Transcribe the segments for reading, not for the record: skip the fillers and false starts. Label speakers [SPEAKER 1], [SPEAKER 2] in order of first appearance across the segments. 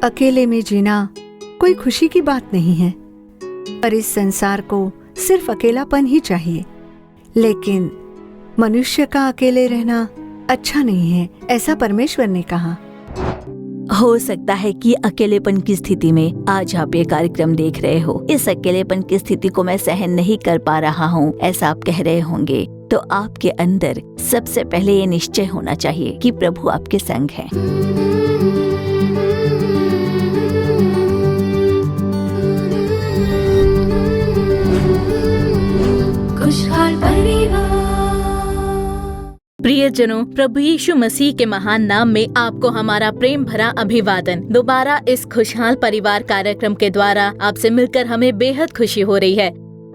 [SPEAKER 1] अकेले में जीना कोई खुशी की बात नहीं है, पर इस संसार को सिर्फ अकेलापन ही चाहिए। लेकिन मनुष्य का अकेले रहना अच्छा नहीं है, ऐसा परमेश्वर ने कहा।
[SPEAKER 2] हो सकता है कि अकेलेपन की स्थिति में आज आप ये कार्यक्रम देख रहे हो। इस अकेलेपन की स्थिति को मैं सहन नहीं कर पा रहा हूँ, ऐसा आप कह रहे होंगे। तो आपके अंदर सबसे पहले ये निश्चय होना चाहिए कि प्रभु आपके संग है।
[SPEAKER 3] खुशहाल परिवार।
[SPEAKER 4] प्रियजनों, प्रभु यीशु मसीह के महान नाम में आपको हमारा प्रेम भरा अभिवादन। दोबारा इस खुशहाल परिवार कार्यक्रम के द्वारा आपसे मिलकर हमें बेहद खुशी हो रही है।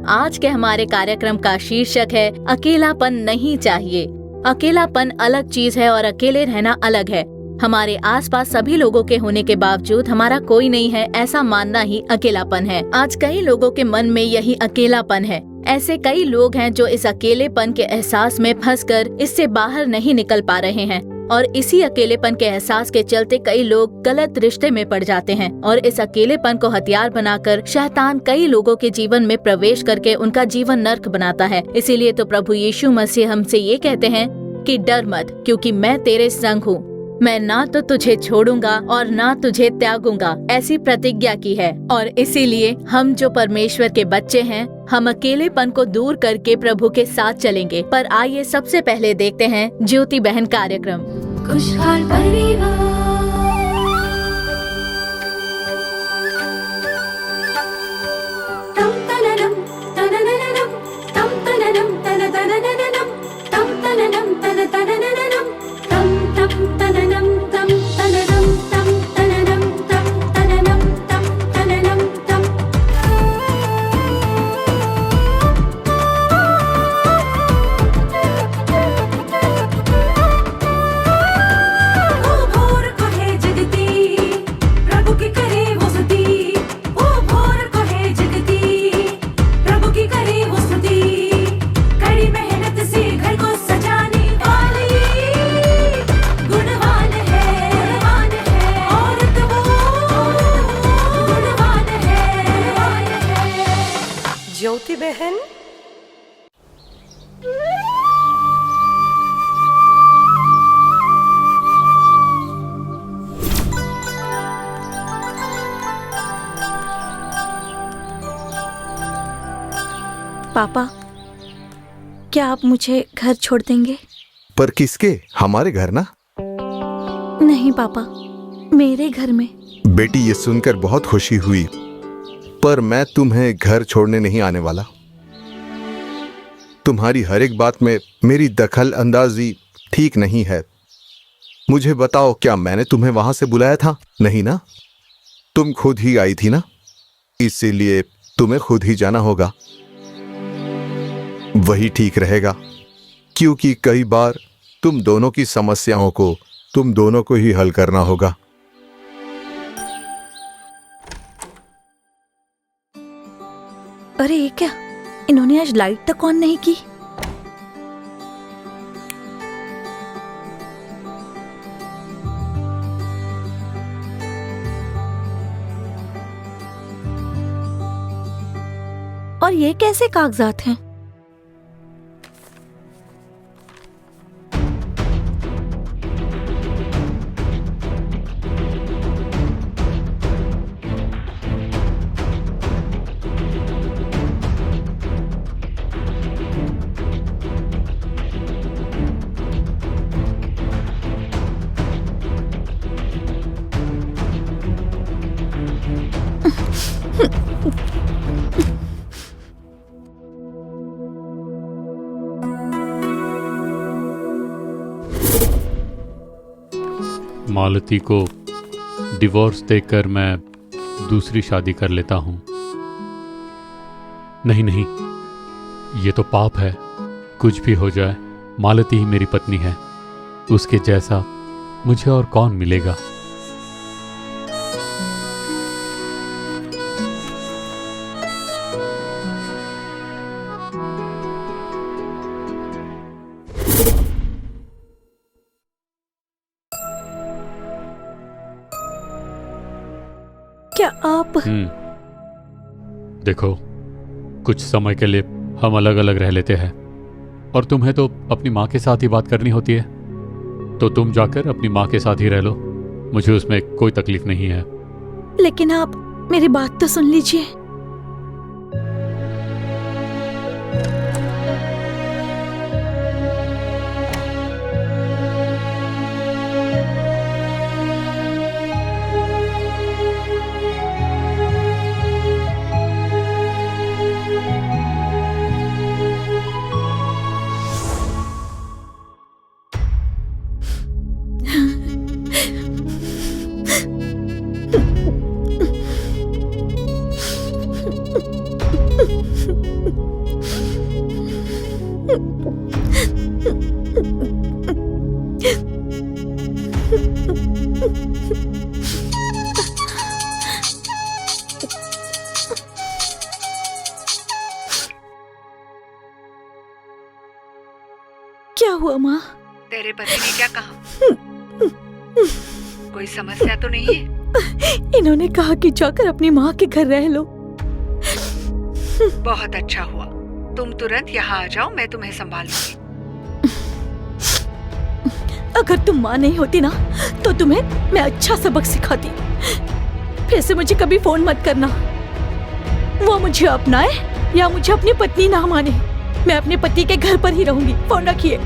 [SPEAKER 4] आज के हमारे कार्यक्रम का शीर्षक है अकेलापन नहीं चाहिए। अकेलापन अलग चीज है और अकेले रहना अलग है। हमारे आसपास सभी लोगों के होने के बावजूद हमारा कोई नहीं है, ऐसा मानना ही अकेलापन है। आज कई लोगों के मन में यही अकेलापन है। ऐसे कई लोग हैं जो इस अकेलेपन के एहसास में फंसकर इससे बाहर नहीं निकल पा रहे हैं, और इसी अकेलेपन के एहसास के चलते कई लोग गलत रिश्ते में पड़ जाते हैं, और इस अकेलेपन को हथियार बनाकर शैतान कई लोगों के जीवन में प्रवेश करके उनका जीवन नर्क बनाता है। इसीलिए तो प्रभु यीशु मसीह हमसे ये कहते हैं कि डर मत, क्योंकि मैं तेरे संग हूँ। मैं ना तो तुझे छोड़ूंगा और ना तुझे त्यागूंगा, ऐसी प्रतिज्ञा की है। और इसीलिए हम जो परमेश्वर के बच्चे हैं, हम अकेलेपन को दूर करके प्रभु के साथ चलेंगे। पर आइए सबसे पहले देखते हैं ज्योति बहन कार्यक्रम
[SPEAKER 3] खुशहाल परिवार। तम तननम तननननम तम तननम तनतनननम तम तननम तनतनननम तम तम तननम तम तननम तम तननम तम तननम तम तननम तम। ओ भोर को है जगती, प्रभु की करे वो स्तुति। ओ भोर को है जगती, प्रभु की करे वो स्तुति। कड़ी मेहनत से घर को सजाने वाली गुणवान है औरत वो, गुणवान है।
[SPEAKER 5] ज्योति बहन।
[SPEAKER 2] पापा, क्या आप मुझे घर छोड़ देंगे?
[SPEAKER 6] पर किसके? हमारे घर ना।
[SPEAKER 2] नहीं पापा, मेरे घर में।
[SPEAKER 6] बेटी, ये सुनकर बहुत खुशी हुई, पर मैं तुम्हें घर छोड़ने नहीं आने वाला। तुम्हारी हर एक बात में मेरी दखल अंदाजी ठीक नहीं है। मुझे बताओ, क्या मैंने तुम्हें वहां से बुलाया था? नहीं ना, तुम खुद ही आई थी ना, इसीलिए तुम्हें खुद ही जाना होगा। वही ठीक रहेगा, क्योंकि कई बार तुम दोनों की समस्याओं को तुम दोनों को ही हल करना होगा।
[SPEAKER 2] अरे ये क्या, इन्होंने आज लाइट तक ऑन नहीं की। और ये कैसे कागजात हैं?
[SPEAKER 7] मालती को डिवोर्स देकर मैं दूसरी शादी कर लेता हूं। नहीं नहीं, ये तो पाप है। कुछ भी हो जाए, मालती ही मेरी पत्नी है। उसके जैसा मुझे और कौन मिलेगा।
[SPEAKER 2] क्या आप?
[SPEAKER 7] देखो, कुछ समय के लिए हम अलग अलग रह लेते हैं और तुम्हें तो अपनी माँ के साथ ही बात करनी होती है, तो तुम जाकर अपनी माँ के साथ ही रह लो। मुझे उसमें कोई तकलीफ नहीं है।
[SPEAKER 2] लेकिन आप मेरी बात तो सुन लीजिए। क्या हुआ माँ?
[SPEAKER 1] तेरे पति ने क्या कहा? कोई समस्या तो नहीं है?
[SPEAKER 2] इन्होंने कहा कि जाकर अपनी माँ के घर रह लो।
[SPEAKER 1] बहुत अच्छा हुआ, तुम तुरंत यहाँ आ जाओ, मैं तुम्हें संभालूंगी।
[SPEAKER 2] अगर तुम माँ नहीं होती ना तो तुम्हें मैं अच्छा सबक सिखाती। फिर से मुझे कभी फोन मत करना। वो मुझे अपनाए या मुझे अपनी पत्नी ना माने, मैं अपने पति के घर पर ही रहूंगी। फोन रखिए।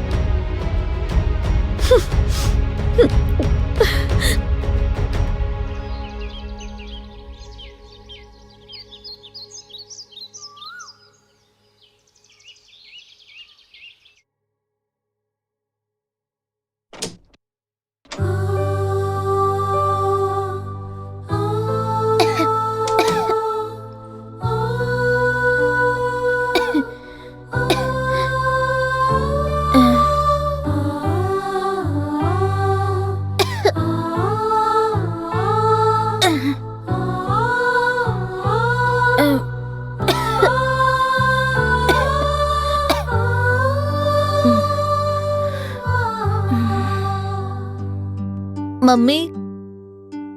[SPEAKER 4] मम्मी,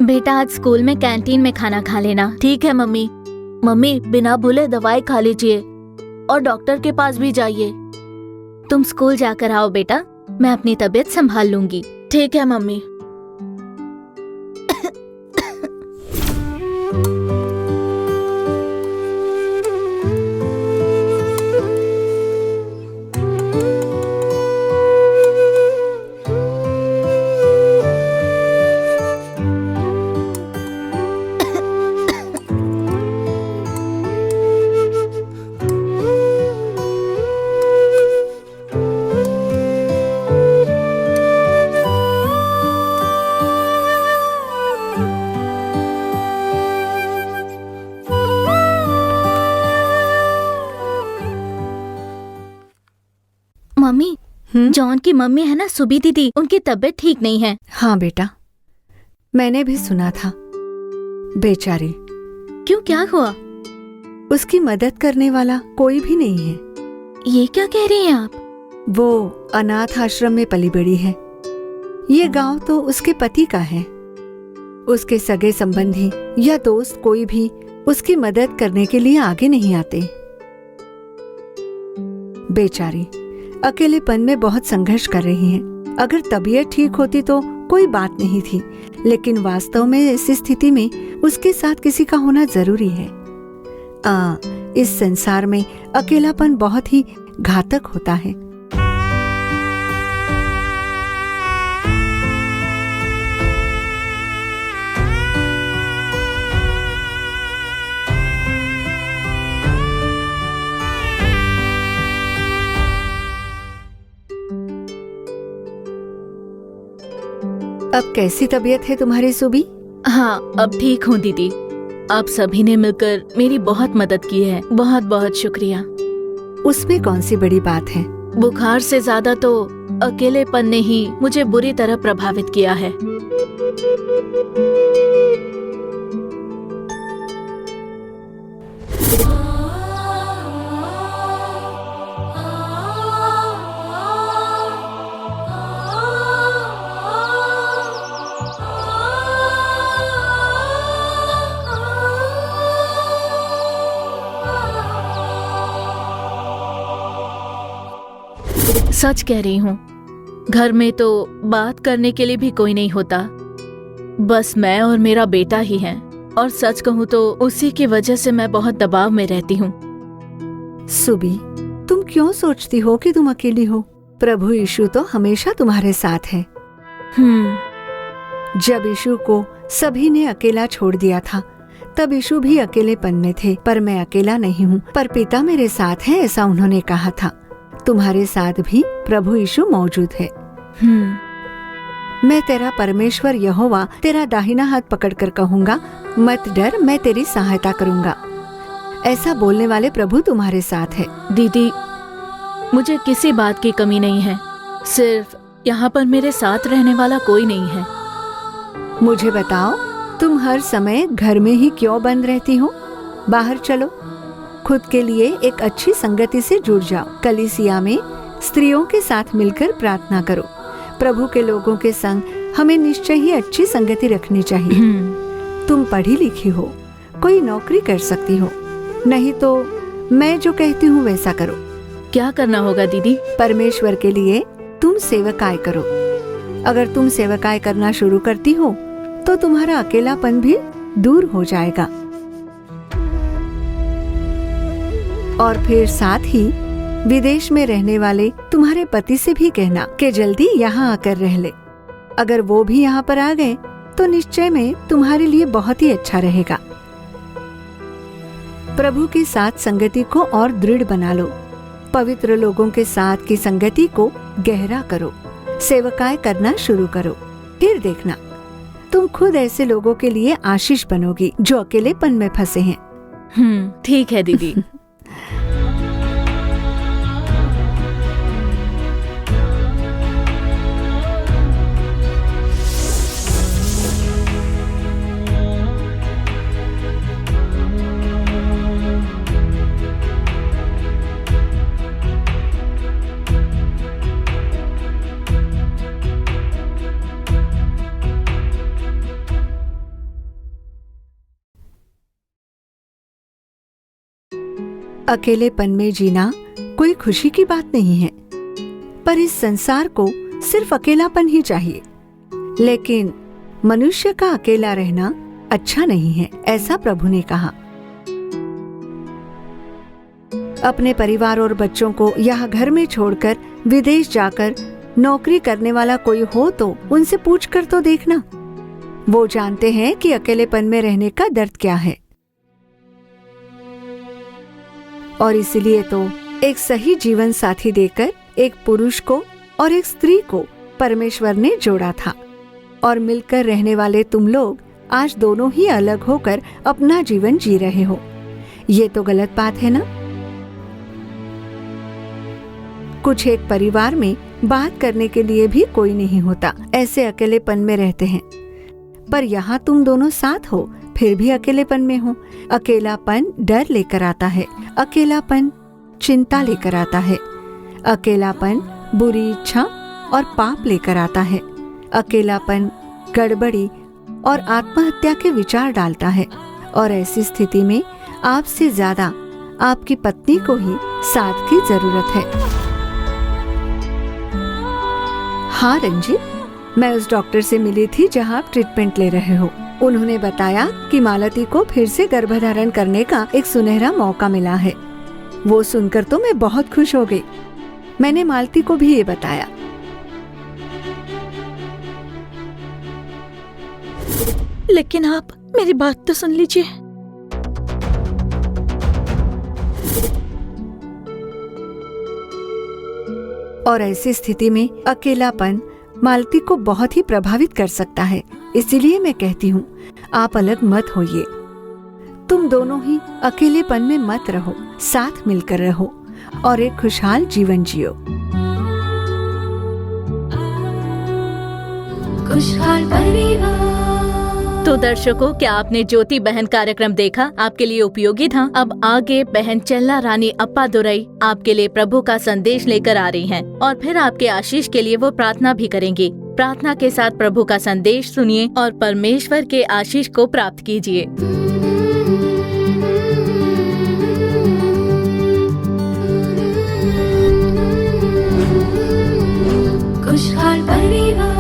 [SPEAKER 4] बेटा आज स्कूल में कैंटीन में खाना खा लेना।
[SPEAKER 2] ठीक है मम्मी। मम्मी, बिना भूले दवाई खा लीजिए और डॉक्टर के पास भी जाइए।
[SPEAKER 4] तुम स्कूल जाकर आओ बेटा, मैं अपनी तबीयत संभाल लूंगी।
[SPEAKER 2] ठीक है मम्मी।
[SPEAKER 4] मम्मी, जॉन की मम्मी है ना सुबी दीदी, उनकी तबीयत ठीक नहीं है।
[SPEAKER 1] हाँ बेटा, मैंने भी सुना था। बेचारी,
[SPEAKER 4] क्यों, क्या हुआ?
[SPEAKER 1] उसकी मदद करने वाला कोई भी नहीं है।
[SPEAKER 4] ये क्या कह रही हैं आप?
[SPEAKER 1] वो अनाथ आश्रम में पली बड़ी है। ये गांव तो उसके पति का है। उसके सगे संबंधी या दोस्त कोई भी उसकी मदद करने के लिए आगे नहीं आते। बेचारी अकेलेपन में बहुत संघर्ष कर रही है। अगर तबीयत ठीक होती तो कोई बात नहीं थी, लेकिन वास्तव में इस स्थिति में उसके साथ किसी का होना जरूरी है। इस संसार में अकेलापन बहुत ही घातक होता है। अब कैसी तबीयत है तुम्हारी सुबी?
[SPEAKER 4] हाँ, अब ठीक हूँ दीदी। आप सभी ने मिलकर मेरी बहुत मदद की है, बहुत बहुत शुक्रिया।
[SPEAKER 1] उसमें कौन सी बड़ी बात है?
[SPEAKER 4] बुखार से ज्यादा तो अकेलेपन ने ही मुझे बुरी तरह प्रभावित किया है। सच कह रही हूँ, घर में तो बात करने के लिए भी कोई नहीं होता, बस मैं और मेरा बेटा ही हैं। और सच कहूँ तो उसी की वजह से मैं बहुत दबाव में रहती हूँ।
[SPEAKER 1] सुबी, तुम क्यों सोचती हो कि तुम अकेली हो? प्रभु यीशु तो हमेशा तुम्हारे साथ है। जब यीशु को सभी ने अकेला छोड़ दिया था, तब यीशु भी अकेलेपन में थे। पर मैं अकेला नहीं हूँ, पर पिता मेरे साथ है, ऐसा उन्होंने कहा था। तुम्हारे साथ भी प्रभु यीशु मौजूद है। मैं तेरा परमेश्वर यहोवा तेरा दाहिना हाथ पकड़कर कहूँगा, मत डर, मैं तेरी सहायता करूँगा। ऐसा बोलने वाले प्रभु तुम्हारे साथ है।
[SPEAKER 4] दीदी, मुझे किसी बात की कमी नहीं है, सिर्फ यहाँ पर मेरे साथ रहने वाला कोई नहीं है।
[SPEAKER 1] मुझे बताओ, तुम हर समय घर में ही क्यों बंद रहती हो? बाहर चलो, खुद के लिए एक अच्छी संगति से जुड़ जाओ। कलीसिया में स्त्रियों के साथ मिलकर प्रार्थना करो। प्रभु के लोगों के संग हमें निश्चय ही अच्छी संगति रखनी चाहिए। तुम पढ़ी लिखी हो, कोई नौकरी कर सकती हो, नहीं तो मैं जो कहती हूँ वैसा करो।
[SPEAKER 4] क्या करना होगा दीदी?
[SPEAKER 1] परमेश्वर के लिए तुम सेवकाई करो। अगर तुम सेवकाई करना शुरू करती हो तो तुम्हारा अकेलापन भी दूर हो जाएगा। और फिर साथ ही विदेश में रहने वाले तुम्हारे पति से भी कहना कि जल्दी यहाँ आकर रह ले। अगर वो भी यहाँ पर आ गए तो निश्चय में तुम्हारे लिए बहुत ही अच्छा रहेगा। प्रभु के साथ संगति को और दृढ़ बना लो। पवित्र लोगों के साथ की संगति को गहरा करो। सेवकाई करना शुरू करो। फिर देखना, तुम खुद ऐसे लोगों के लिए आशीष बनोगी जो अकेलेपन में फंसे हैं।
[SPEAKER 4] ठीक है दीदी।
[SPEAKER 1] अकेलेपन में जीना कोई खुशी की बात नहीं है, पर इस संसार को सिर्फ अकेलापन ही चाहिए। लेकिन मनुष्य का अकेला रहना अच्छा नहीं है, ऐसा प्रभु ने कहा। अपने परिवार और बच्चों को यहाँ घर में छोड़कर विदेश जाकर नौकरी करने वाला कोई हो तो उनसे पूछ कर तो देखना। वो जानते हैं कि अकेलेपन में रहने का दर्द क्या है। और इसलिए तो एक सही जीवन साथी देकर एक पुरुष को और एक स्त्री को परमेश्वर ने जोड़ा था। और मिलकर रहने वाले तुम लोग आज दोनों ही अलग होकर अपना जीवन जी रहे हो। ये तो गलत बात है ना? कुछ एक परिवार में बात करने के लिए भी कोई नहीं होता, ऐसे अकेलेपन में रहते हैं। पर यहाँ तुम दोनों साथ हो, फिर भी अकेलेपन में हो। अकेलापन डर लेकर आता है, अकेलापन चिंता लेकर आता है, अकेलापन बुरी इच्छा और पाप लेकर आता है, अकेलापन गड़बड़ी और आत्महत्या के विचार डालता है। और ऐसी स्थिति में आपसे ज्यादा आपकी पत्नी को ही साथ की जरूरत है। हाँ रंजीत, मैं उस डॉक्टर से मिली थी जहाँ आप ट्रीटमेंट ले रहे हो। उन्होंने बताया कि मालती को फिर से गर्भधारण करने का एक सुनहरा मौका मिला है। वो सुनकर तो मैं बहुत खुश हो गई। मैंने मालती को भी ये बताया।
[SPEAKER 2] लेकिन आप मेरी बात तो सुन लीजिए।
[SPEAKER 1] और ऐसी स्थिति में अकेलापन मालती को बहुत ही प्रभावित कर सकता है। इसीलिए मैं कहती हूँ, आप अलग मत होइए। तुम दोनों ही अकेलेपन में मत रहो, साथ मिलकर रहो और एक खुशहाल जीवन जियो।
[SPEAKER 3] खुशहाल परिवार।
[SPEAKER 4] तो दर्शकों, क्या आपने ज्योति बहन कार्यक्रम देखा? आपके लिए उपयोगी था? अब आगे बहन चल्ला रानी अप्पा दुरई आपके लिए प्रभु का संदेश लेकर आ रही हैं और फिर आपके आशीष के लिए वो प्रार्थना भी करेंगी। प्रार्थना के साथ प्रभु का संदेश सुनिए और परमेश्वर के आशीष को प्राप्त कीजिए।
[SPEAKER 3] खुशहाल परिवार।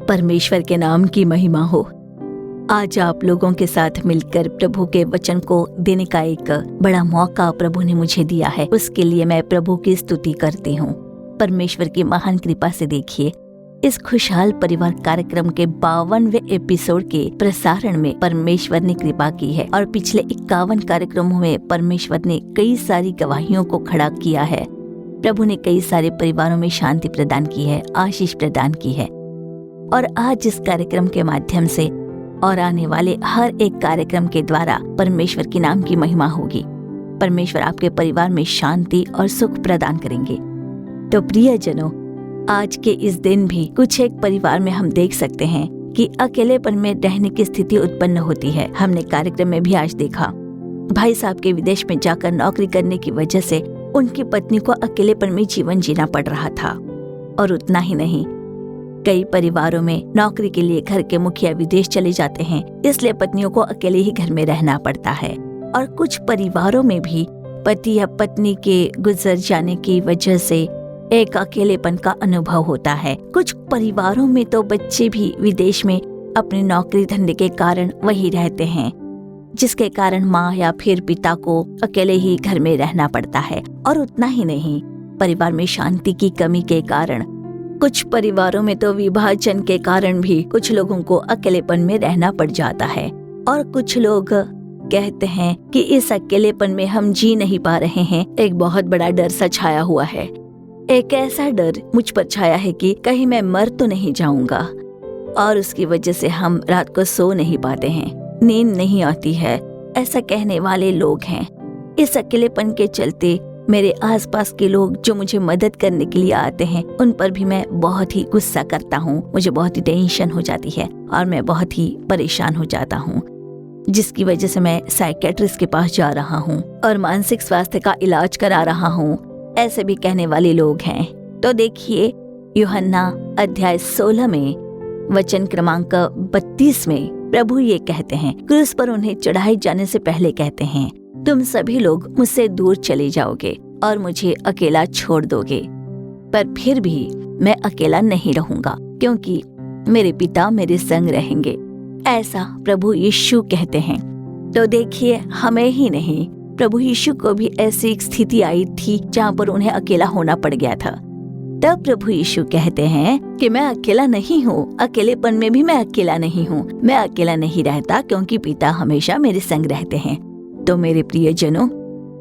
[SPEAKER 2] परमेश्वर के नाम की महिमा हो। आज आप लोगों के साथ मिलकर प्रभु के वचन को देने का एक बड़ा मौका प्रभु ने मुझे दिया है। उसके लिए मैं प्रभु की स्तुति करती हूँ। परमेश्वर की महान कृपा से देखिए, इस खुशहाल परिवार कार्यक्रम के 52वें एपिसोड के प्रसारण में परमेश्वर ने कृपा की है और पिछले 51 कार्यक्रमों में परमेश्वर ने कई सारी गवाहियों को खड़ा किया है। प्रभु ने कई सारे परिवारों में शांति प्रदान की है, आशीष प्रदान की है। और आज इस कार्यक्रम के माध्यम से और आने वाले हर एक कार्यक्रम के द्वारा परमेश्वर के नाम की महिमा होगी। परमेश्वर आपके परिवार में शांति और सुख प्रदान करेंगे। तो प्रियजनों, आज के इस दिन भी कुछ एक परिवार में हम देख सकते हैं कि अकेलेपन में रहने की स्थिति उत्पन्न होती है। हमने कार्यक्रम में भी आज देखा, भाई साहब के विदेश में जाकर नौकरी करने की वजह से उनकी पत्नी को अकेलेपन में जीवन जीना पड़ रहा था। और उतना ही नहीं, कई परिवारों में नौकरी के लिए घर के मुखिया विदेश चले जाते हैं, इसलिए पत्नियों को अकेले ही घर में रहना पड़ता है। और कुछ परिवारों में भी पति या पत्नी के गुजर जाने की वजह से एक अकेलेपन का अनुभव होता है। कुछ परिवारों में तो बच्चे भी विदेश में अपने नौकरी धंधे के कारण वही रहते हैं, जिसके कारण माँ या फिर पिता को अकेले ही घर में रहना पड़ता है। और उतना ही नहीं, परिवार में शांति की कमी के कारण, कुछ परिवारों में तो विभाजन के कारण भी कुछ लोगों को अकेलेपन में रहना पड़ जाता है। और कुछ लोग कहते हैं कि इस अकेलेपन में हम जी नहीं पा रहे हैं। एक बहुत बड़ा डर सा छाया हुआ है। एक ऐसा डर मुझ पर छाया है कि कहीं मैं मर तो नहीं जाऊंगा, और उसकी वजह से हम रात को सो नहीं पाते हैं, नींद नहीं आती है, ऐसा कहने वाले लोग हैं। इस अकेलेपन के चलते मेरे आसपास के लोग जो मुझे मदद करने के लिए आते हैं, उन पर भी मैं बहुत ही गुस्सा करता हूँ। मुझे बहुत ही टेंशन हो जाती है और मैं बहुत ही परेशान हो जाता हूँ, जिसकी वजह से मैं साइकेट्रिस्ट के पास जा रहा हूँ और मानसिक स्वास्थ्य का इलाज करा रहा हूँ, ऐसे भी कहने वाले लोग हैं। तो देखिए, यूहन्ना अध्याय 16 में वचन क्रमांक 32 में प्रभु ये कहते हैं, क्रूस पर उन्हें चढ़ाए जाने से पहले कहते हैं, तुम सभी लोग मुझसे दूर चले जाओगे और मुझे अकेला छोड़ दोगे, पर फिर भी मैं अकेला नहीं रहूंगा, क्योंकि मेरे पिता मेरे संग रहेंगे, ऐसा प्रभु यीशु कहते हैं। तो देखिए, हमें ही नहीं, प्रभु यीशु को भी ऐसी एक स्थिति आई थी जहाँ पर उन्हें अकेला होना पड़ गया था। तब प्रभु यीशु कहते हैं कि मैं अकेला नहीं हूँ, अकेलेपन में भी मैं अकेला नहीं हूँ, मैं अकेला नहीं रहता, क्योंकि पिता हमेशा मेरे संग रहते हैं। तो मेरे प्रियजनों,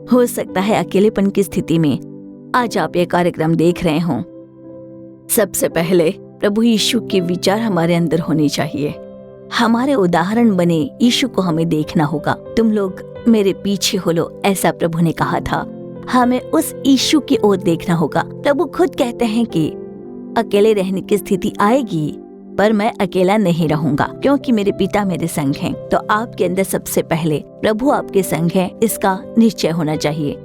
[SPEAKER 2] हो सकता है अकेलेपन की स्थिति में आज आप ये कार्यक्रम देख रहे हों। सबसे पहले प्रभु यीशु के विचार हमारे अंदर होने चाहिए। हमारे उदाहरण बने यीशु को हमें देखना होगा। तुम लोग मेरे पीछे हो लो, ऐसा प्रभु ने कहा था। हमें उस यीशु की ओर देखना होगा। प्रभु खुद कहते हैं कि अकेले रहने की स्थिति आएगी, पर मैं अकेला नहीं रहूंगा, क्योंकि मेरे पिता मेरे संग हैं। तो आपके अंदर सबसे पहले प्रभु आपके संग है, इसका निश्चय होना चाहिए।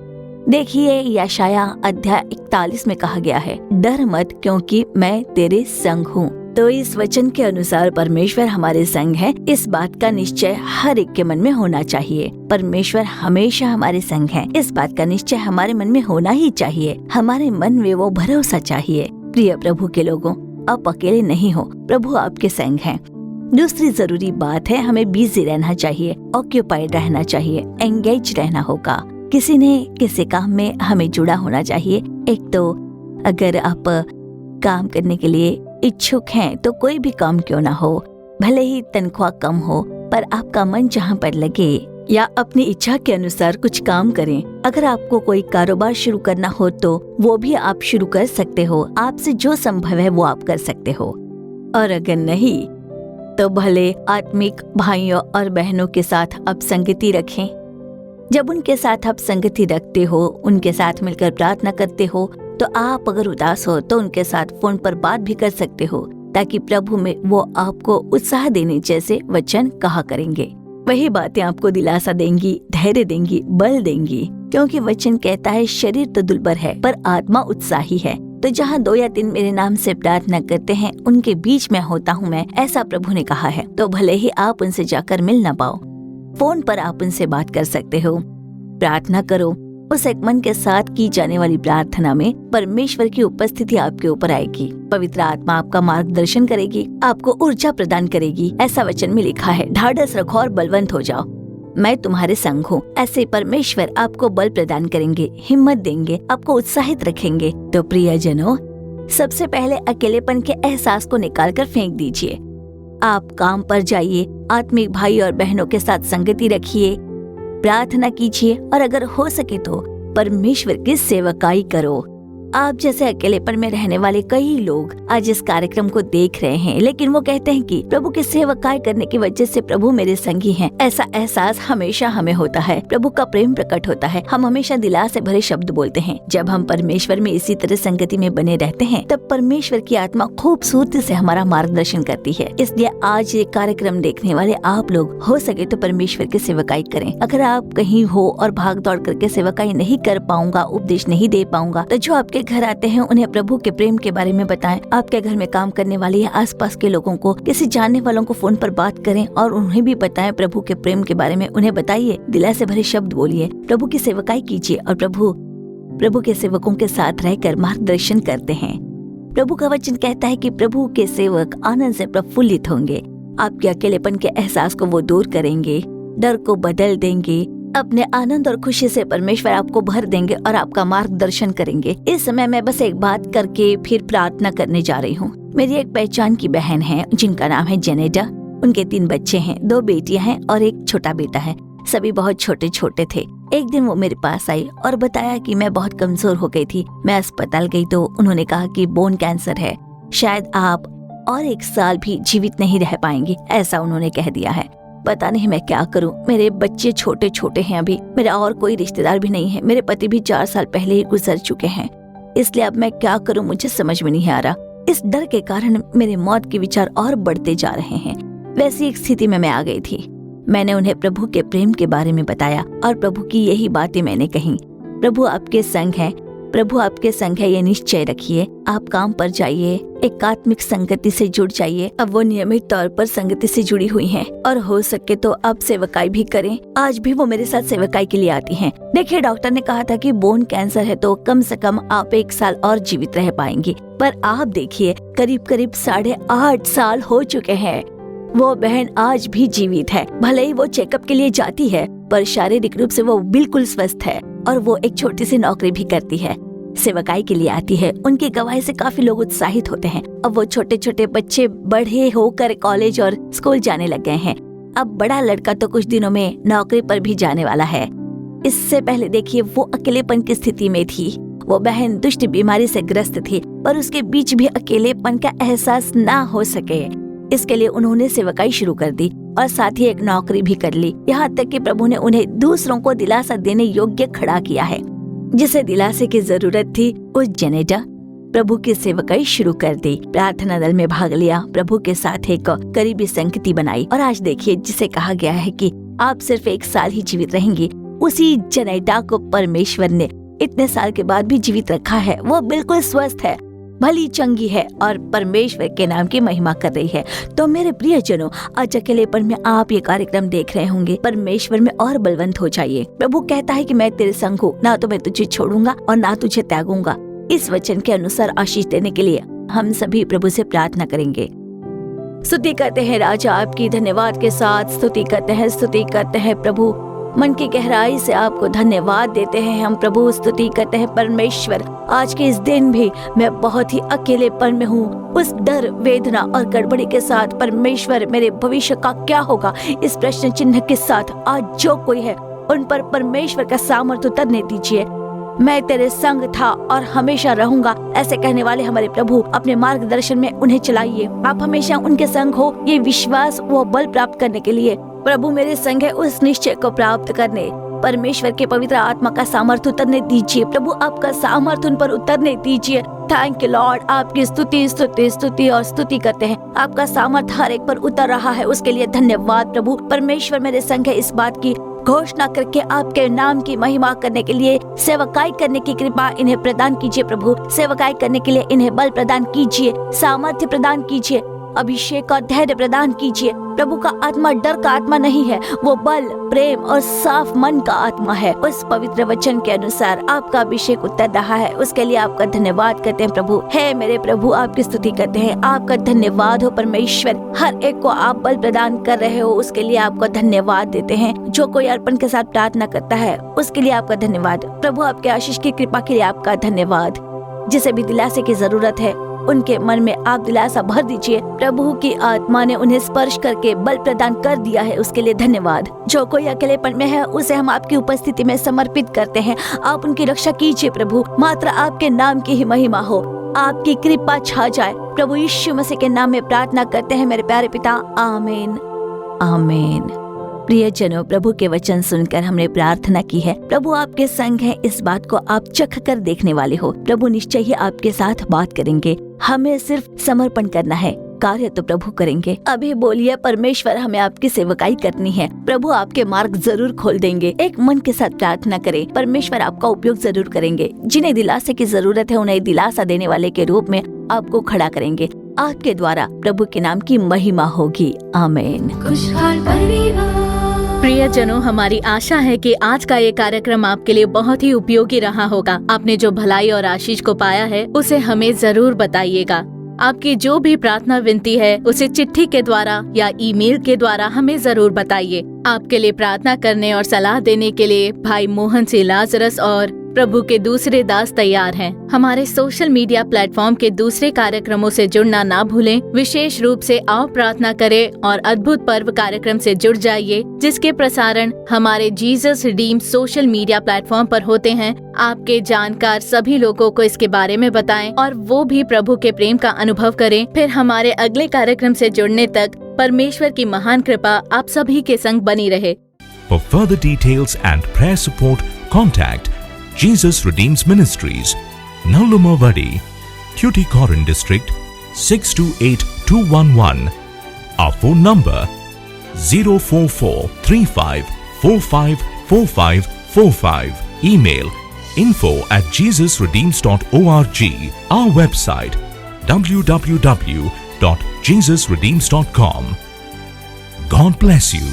[SPEAKER 2] देखिए, यशाया अध्याय 41 में कहा गया है, डर मत, क्योंकि मैं तेरे संग हूँ। तो इस वचन के अनुसार परमेश्वर हमारे संग है, इस बात का निश्चय हर एक के मन में होना चाहिए। परमेश्वर हमेशा हमारे संग है, इस बात का निश्चय हमारे मन में होना ही चाहिए। हमारे मन में वो भरोसा चाहिए। प्रिय प्रभु के लोगों, आप अकेले नहीं हो, प्रभु आपके संग हैं। दूसरी जरूरी बात है, हमें बिजी रहना चाहिए, ऑक्यूपाइड रहना चाहिए, एंगेज रहना होगा। किसी न किसी काम में हमें जुड़ा होना चाहिए। एक तो अगर आप काम करने के लिए इच्छुक हैं तो कोई भी काम क्यों ना हो, भले ही तनख्वाह कम हो, पर आपका मन जहाँ पर लगे या अपनी इच्छा के अनुसार कुछ काम करें। अगर आपको कोई कारोबार शुरू करना हो तो वो भी आप शुरू कर सकते हो। आपसे जो संभव है वो आप कर सकते हो। और अगर नहीं तो भले आत्मिक भाइयों और बहनों के साथ आप संगति रखें। जब उनके साथ आप संगति रखते हो, उनके साथ मिलकर प्रार्थना करते हो, तो आप अगर उदास हो तो उनके साथ फोन पर बात भी कर सकते हो, ताकि प्रभु में वो आपको उत्साह देने जैसे वचन कहा करेंगे। वही बातें आपको दिलासा देंगी, धैर्य देंगी, बल देंगी, क्योंकि वचन कहता है शरीर तो दुर्बल है पर आत्मा उत्साही है। तो जहाँ 2 या 3 मेरे नाम से प्रार्थना करते हैं, उनके बीच में होता हूँ मैं, ऐसा प्रभु ने कहा है। तो भले ही आप उनसे जाकर मिल ना पाओ, फोन पर आप उनसे बात कर सकते हो। प्रार्थना करो, उस एक मन के साथ की जाने वाली प्रार्थना में परमेश्वर की उपस्थिति आपके ऊपर आएगी। पवित्र आत्मा आपका मार्गदर्शन करेगी, आपको ऊर्जा प्रदान करेगी। ऐसा वचन में लिखा है, ढाढ़स रखो और बलवंत हो जाओ, मैं तुम्हारे संग हूँ। ऐसे परमेश्वर आपको बल प्रदान करेंगे, हिम्मत देंगे, आपको उत्साहित रखेंगे। तो प्रियजनों, सबसे पहले अकेलेपन के एहसास को निकालकर फेंक दीजिए। आप काम पर जाइए, आत्मिक भाई और बहनों के साथ संगति रखिए, प्रार्थना कीजिए और अगर हो सके तो परमेश्वर की सेवकाई करो। आप जैसे अकेलेपन में रहने वाले कई लोग आज इस कार्यक्रम को देख रहे हैं, लेकिन वो कहते हैं कि प्रभु की सेवकाई करने की वजह से प्रभु मेरे संगी हैं। ऐसा एहसास हमेशा हमें होता है, प्रभु का प्रेम प्रकट होता है। हम हमेशा दिला से भरे शब्द बोलते हैं। जब हम परमेश्वर में इसी तरह संगति में बने रहते हैं, तब परमेश्वर की आत्मा खूबसूरती से हमारा मार्गदर्शन करती है। इसलिए आज ये कार्यक्रम देखने वाले आप लोग हो सके तो परमेश्वर की सेवकाई करें। अगर आप कहीं हो और भाग दौड़ करके सेवकाई नहीं कर पाऊंगा, उपदेश नहीं दे पाऊंगा, तो जो आपके घर आते हैं उन्हें प्रभु के प्रेम के बारे में बताएं। आपके घर में काम करने वाले या आसपास के लोगों को, किसी जानने वालों को फोन पर बात करें और उन्हें भी बताएं प्रभु के प्रेम के बारे में। उन्हें बताइए, दिला से भरे शब्द बोलिए, प्रभु की सेवकाई कीजिए और प्रभु के सेवकों के साथ रहकर मार्गदर्शन करते हैं। प्रभु का वचन कहता है कि प्रभु के सेवक आनंद से प्रफुल्लित होंगे। आपके अकेलेपन के एहसास को वो दूर करेंगे, डर को बदल देंगे। अपने आनंद और खुशी से परमेश्वर आपको भर देंगे और आपका मार्गदर्शन करेंगे। इस समय मैं बस एक बात करके फिर प्रार्थना करने जा रही हूँ। मेरी एक पहचान की बहन है जिनका नाम है जेनेटा। उनके 3 बच्चे हैं, 2 बेटियां हैं और एक छोटा बेटा है। सभी बहुत छोटे छोटे थे। एक दिन वो मेरे पास आई और बताया कि मैं बहुत कमजोर हो गई थी। मैं अस्पताल गई तो उन्होंने कहा कि बोन कैंसर है, शायद आप और 1 साल भी जीवित नहीं रह पाएंगी, ऐसा उन्होंने कह दिया है। पता नहीं मैं क्या करूं। मेरे बच्चे छोटे छोटे हैं अभी, मेरा और कोई रिश्तेदार भी नहीं है। मेरे पति भी 4 साल पहले ही गुजर चुके हैं। इसलिए अब मैं क्या करूं, मुझे समझ में नहीं आ रहा। इस डर के कारण मेरे मौत के विचार और बढ़ते जा रहे हैं। वैसी एक स्थिति में मैं आ गई थी। मैंने उन्हें प्रभु के प्रेम के बारे में बताया और प्रभु की यही बातें मैंने कही। प्रभु आपके संग है, प्रभु आपके संग है, ये निश्चय रखिए। आप काम पर जाइए, एकात्मिक संगति से जुड़ जाइए। अब वो नियमित तौर पर संगति से जुड़ी हुई हैं और हो सके तो आप सेवकाई भी करें। आज भी वो मेरे साथ सेवकाई के लिए आती हैं। देखिए, डॉक्टर ने कहा था कि बोन कैंसर है तो कम से कम आप 1 साल और जीवित रह पाएंगी, पर आप देखिए करीब 8.5 साल हो चुके हैं। वो बहन आज भी जीवित है। भले ही वो चेकअप के लिए जाती है, पर शारीरिक रूप से वो बिल्कुल स्वस्थ है और वो एक छोटी सी नौकरी भी करती है, सेवकाई के लिए आती है। उनकी गवाही से काफी लोग उत्साहित होते हैं। अब वो छोटे छोटे बच्चे बड़े होकर कॉलेज और स्कूल जाने लग गए हैं। अब बड़ा लड़का तो कुछ दिनों में नौकरी पर भी जाने वाला है। इससे पहले देखिए, वो अकेलेपन की स्थिति में थी। वो बहन दुष्ट बीमारी से ग्रस्त थी, पर उसके बीच भी अकेलेपन का एहसास ना हो सके, इसके लिए उन्होंने सेवकाई शुरू कर दी और साथ ही एक नौकरी भी कर ली। यहाँ तक कि प्रभु ने उन्हें दूसरों को दिलासा देने योग्य खड़ा किया है। जिसे दिलासे की जरूरत थी, उस जेनेटा प्रभु की सेवकाई शुरू कर दी। प्रार्थना दल में भाग लिया, प्रभु के साथ एक करीबी संगति बनाई और आज देखिए, जिसे कहा गया है कि आप सिर्फ 1 साल ही जीवित रहेंगी, उसी जेनेटा को परमेश्वर ने इतने साल के बाद भी जीवित रखा है। वो बिल्कुल स्वस्थ है, भली चंगी है और परमेश्वर के नाम की महिमा कर रही है। तो मेरे प्रियजनों, आज अकेलेपन में आप ये कार्यक्रम देख रहे होंगे, परमेश्वर में और बलवंत हो जाइए। प्रभु कहता है कि मैं तेरे संग हूँ, ना तो मैं तुझे छोड़ूंगा और ना तुझे त्यागूंगा। इस वचन के अनुसार आशीष देने के लिए हम सभी प्रभु से प्रार्थना करेंगे। स्तुति करते हैं राजा आपकी, धन्यवाद के साथ स्तुति करते हैं प्रभु। मन की गहराई से आपको धन्यवाद देते हैं हम प्रभु, स्तुति करते हैं परमेश्वर। आज के इस दिन भी मैं बहुत ही अकेलेपन में हूँ, उस डर, वेदना और गड़बड़ी के साथ। परमेश्वर, मेरे भविष्य का क्या होगा, इस प्रश्न चिन्ह के साथ आज जो कोई है उन पर परमेश्वर का सामर्थ्य उतरने दीजिए। मैं तेरे संग था और हमेशा रहूंगा, ऐसे कहने वाले हमारे प्रभु अपने मार्गदर्शन में उन्हें चलाइए। आप हमेशा उनके संग हो, ये विश्वास, वो बल प्राप्त करने के लिए प्रभु मेरे संग है, उस निश्चय को प्राप्त करने परमेश्वर के पवित्र आत्मा का सामर्थ्य उतरने दीजिए। प्रभु आपका सामर्थ्य उन पर उतरने दीजिए। थैंक यू लॉर्ड, आपकी स्तुति और स्तुति करते हैं। आपका सामर्थ्य हर एक पर उतर रहा है, उसके लिए धन्यवाद प्रभु। परमेश्वर मेरे संग है, इस बात की घोषणा करके आपके नाम की महिमा करने के लिए सेवकाई करने की कृपा इन्हें प्रदान कीजिए प्रभु। सेवकाई करने के लिए इन्हें बल प्रदान कीजिए, सामर्थ्य प्रदान कीजिए, अभिषेक और धैर्य प्रदान कीजिए प्रभु का आत्मा डर का आत्मा नहीं है, वो बल, प्रेम और साफ मन का आत्मा है। उस पवित्र वचन के अनुसार आपका अभिषेक उतर रहा है, उसके लिए आपका धन्यवाद करते हैं प्रभु। हे मेरे प्रभु, आपकी स्तुति करते हैं। आपका धन्यवाद हो परमेश्वर, हर एक को आप बल प्रदान कर रहे हो, उसके लिए आपको धन्यवाद देते हैं। जो कोई अर्पण के साथ प्रार्थना करता है उसके लिए आपका धन्यवाद प्रभु। आपके आशीष की कृपा के लिए आपका धन्यवाद। जिसे भी दिलासे की जरूरत है उनके मन में आप दिलासा भर दीजिए। प्रभु की आत्मा ने उन्हें स्पर्श करके बल प्रदान कर दिया है, उसके लिए धन्यवाद। जो कोई अकेलेपन में है उसे हम आपकी उपस्थिति में समर्पित करते हैं। आप उनकी रक्षा कीजिए प्रभु, मात्र आपके नाम की ही महिमा हो, आपकी कृपा छा जाए। प्रभु यीशु मसीह के नाम में प्रार्थना करते हैं मेरे प्यारे पिता, आमीन आमीन। प्रियजनों, प्रभु के वचन सुनकर हमने प्रार्थना की है। प्रभु आपके संग है, इस बात को आप चख कर देखने वाले हो। प्रभु निश्चय ही आपके साथ बात करेंगे, हमें सिर्फ समर्पण करना है, कार्य तो प्रभु करेंगे। अभी बोलिए, परमेश्वर हमें आपकी सेवकाई करनी है। प्रभु आपके मार्ग जरूर खोल देंगे। एक मन के साथ प्रार्थना करें, परमेश्वर आपका उपयोग जरूर करेंगे। जिन्हें दिलासे की जरूरत है उन्हें दिलासा देने वाले के रूप में आपको खड़ा करेंगे। आपके द्वारा प्रभु के नाम की महिमा होगी, आमीन।
[SPEAKER 3] खुशहाल परिवार।
[SPEAKER 4] प्रियजनों, हमारी आशा है कि आज का ये कार्यक्रम आपके लिए बहुत ही उपयोगी रहा होगा। आपने जो भलाई और आशीष को पाया है उसे हमें जरूर बताइएगा। आपकी जो भी प्रार्थना विनती है उसे चिट्ठी के द्वारा या ईमेल के द्वारा हमें जरूर बताइए। आपके लिए प्रार्थना करने और सलाह देने के लिए भाई मोहन से लाजरस और प्रभु के दूसरे दास तैयार हैं। हमारे सोशल मीडिया प्लेटफॉर्म के दूसरे कार्यक्रमों से जुड़ना ना भूलें। विशेष रूप से आओ प्रार्थना करें और अद्भुत पर्व कार्यक्रम से जुड़ जाइए, जिसके प्रसारण हमारे Jesus redeem social media platform पर होते हैं। आपके जानकार सभी लोगों को इसके बारे में बताएं और वो भी प्रभु के प्रेम का अनुभव करें। फिर हमारे अगले कार्यक्रम से जुड़ने तक परमेश्वर की महान कृपा आप सभी के संग बनी रहे।
[SPEAKER 8] For further details and prayer support, contact Jesus Redeems Ministries, Nallumavadi, Tuticorin District, 628211. Our phone number 04435454545. Email info@jesusredeems.org. Our website www.jesusredeems.com. God bless you.